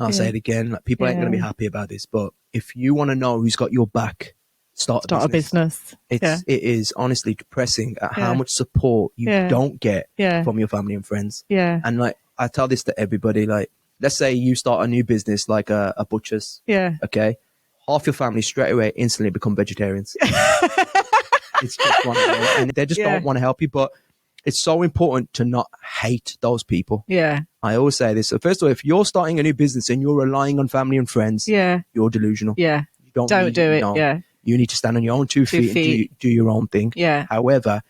I'll say it again. Like, people ain't going to be happy about this, but if you want to know who's got your back, start a business. It is honestly depressing at how much support you don't get from your family and friends. And like, I tell this to everybody, like, let's say you start a new business, like a butcher's. Okay. Half your family straight away instantly become vegetarians. It's just one thing. And they just don't want to help you. But it's so important to not hate those people. I always say this. So first of all, if you're starting a new business and you're relying on family and friends, you're delusional. You don't do it. You need to stand on your own two feet and do your own thing. However,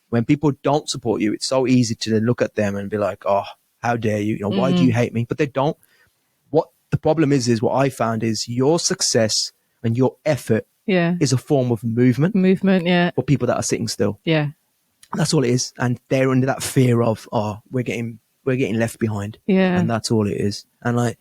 when people don't support you, it's so easy to then look at them and be like, oh, how dare you? You know, why do you hate me? But they don't. What the problem is what I found is your success and your effort is a form of movement for people that are sitting still. That's all it is. And they're under that fear of, oh, we're getting left behind. And that's all it is. And like,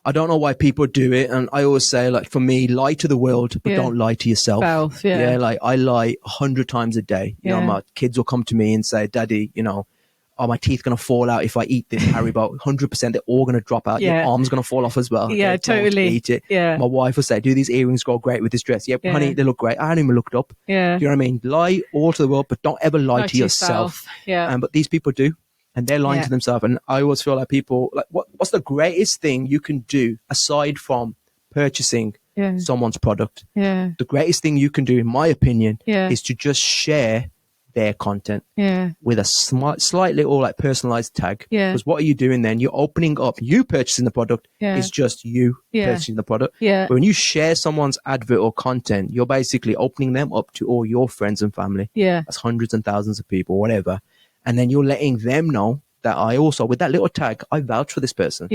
I don't know why people do it. And I always say, like, for me, lie to the world, but don't lie to yourself. Like, I lie 100 times a day. You know, my kids will come to me and say, Daddy, you know, are my teeth going to fall out if I eat this Haribo? 100%, they're all going to drop out. Your arm's going to fall off as well. Totally. Eat it. My wife will say, do these earrings go great with this dress? Honey, they look great. I hadn't even looked up. Do you know what I mean? Lie all to the world, but don't ever lie to yourself. But these people do. And they're lying to themselves. And I always feel like people, like, what's the greatest thing you can do aside from purchasing someone's product? The greatest thing you can do, in my opinion, is to just share their content with a slight little like personalized tag. Because what are you doing then? You're opening up, you purchasing the product is just you purchasing the product. But when you share someone's advert or content, you're basically opening them up to all your friends and family. That's hundreds and thousands of people, whatever. And then you're letting them know that I also, with that little tag, I vouch for this person.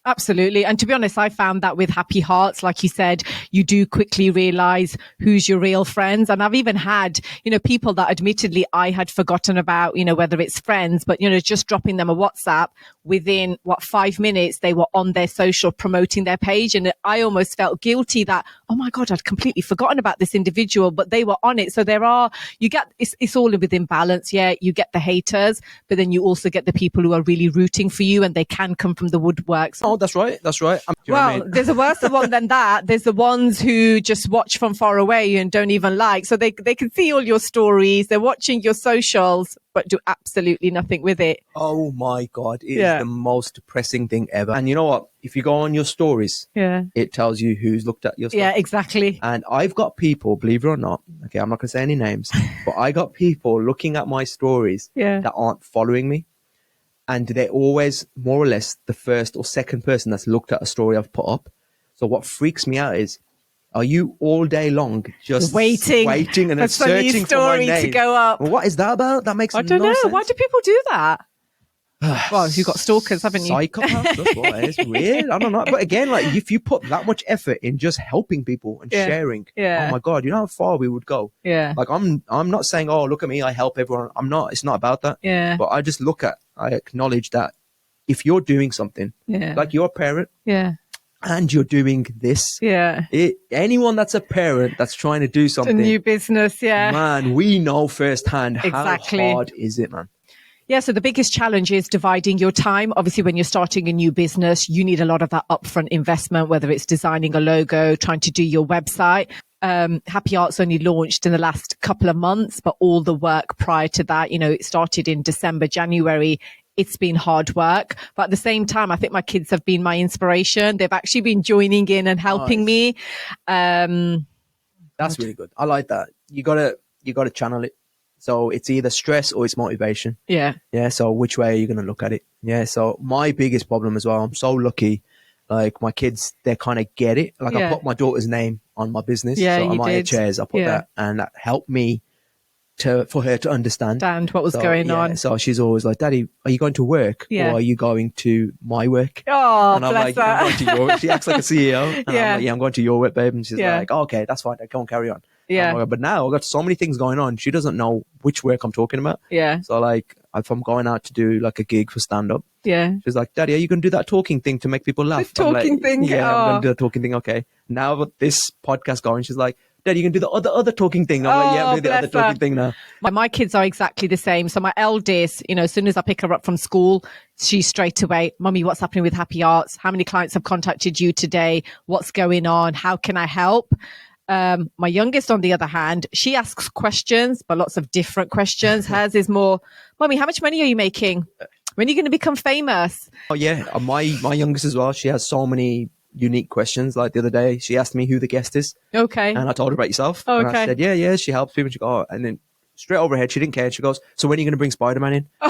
Absolutely. And to be honest, I found that with Happie Hearts, like you said, you do quickly realize who's your real friends. And I've even had, you know, people that admittedly I had forgotten about, you know, whether it's friends, but, you know, just dropping them a WhatsApp within 5 minutes, they were on their social promoting their page. And I almost felt guilty that, oh my God, I'd completely forgotten about this individual, but they were on it. So it's all within balance. You get the haters, but then you also get the people who are really rooting for you, and they can come from the woodworks. Oh, that's right. There's a worse one than that. There's the ones who just watch from far away and don't even like. So they can see all your stories. They're watching your socials, but do absolutely nothing with it. Oh my God. It is the most depressing thing ever. And you know what? If you go on your stories, it tells you who's looked at your stuff. Yeah, exactly. And I've got people, believe it or not, okay, I'm not going to say any names, but I got people looking at my stories that aren't following me. And they're always more or less the first or second person that's looked at a story I've put up. So what freaks me out is, are you all day long just waiting and then searching for my name to go up? Well, what is that about? That makes no sense. I don't know. Why do people do that? Well, you've got stalkers, haven't you? Psychopaths, that's why. It's weird. I don't know. But again, like, if you put that much effort in just helping people and sharing, oh my God, you know how far we would go? Like, I'm not saying, oh, look at me, I help everyone. I'm not. It's not about that. But I just I acknowledge that if you're doing something, like you're a parent, and you're doing this, anyone that's a parent that's trying to do something, a new business, man, we know firsthand how hard is it, man. Yeah, so the biggest challenge is dividing your time. Obviously, when you're starting a new business, you need a lot of that upfront investment, whether it's designing a logo, trying to do your website. Happie Hearts only launched in the last couple of months, but all the work prior to that, you know, it started in December, January. It's been hard work. But at the same time, I think my kids have been my inspiration. They've actually been joining in and helping me. That's really good. I like that. You gotta channel it. So it's either stress or it's motivation. Yeah. So which way are you going to look at it? Yeah. So my biggest problem as well, I'm so lucky. Like, my kids, they kind of get it. Like, I put my daughter's name on my business. So on my chairs, I put that, and that helped me for her to understand what was going on. So she's always like, Daddy, are you going to work or are you going to my work? Oh, and I'm bless like, her. I'm going to your work. She acts like a CEO. And I'm like, I'm going to your work, babe. And she's like, oh, okay, that's fine. I can't carry on. But now I've got so many things going on. She doesn't know which work I'm talking about. So like, if I'm going out to do like a gig for stand-up, she's like, Daddy, are you going to do that talking thing to make people laugh? The talking thing? Yeah, I'm going to do the talking thing. Okay. Now with this podcast going, she's like, Daddy, you can do the other talking thing. I'm like, I'm doing the other talking thing now. My kids are exactly the same. So my eldest, you know, as soon as I pick her up from school, She's straight away, Mummy, what's happening with Happie Hearts? How many clients have contacted you today? What's going on? How can I help? My youngest, on the other hand, she asks questions, but lots of different questions. Hers is more, Mummy, how much money are you making? When are you going to become famous? Oh, yeah. My youngest as well. She has so many unique questions. Like the other day, she asked me who the guest is. Okay. And I told her about yourself. Okay. And I said, yeah, she helps people. She goes, and then straight over her head, she didn't care. She goes, so when are you going to bring Spider-Man in? I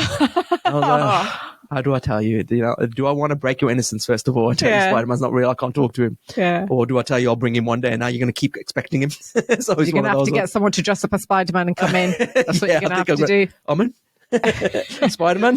was like, how do I tell you? Do I want to break your innocence, first of all? I tell you Spider-Man's not real. I can't talk to him. Yeah. Or do I tell you I'll bring him one day and now you're going to keep expecting him? So you're going to have to get someone to dress up as Spider-Man and come in. That's what you're going to have to do. I'm in. Spider-Man?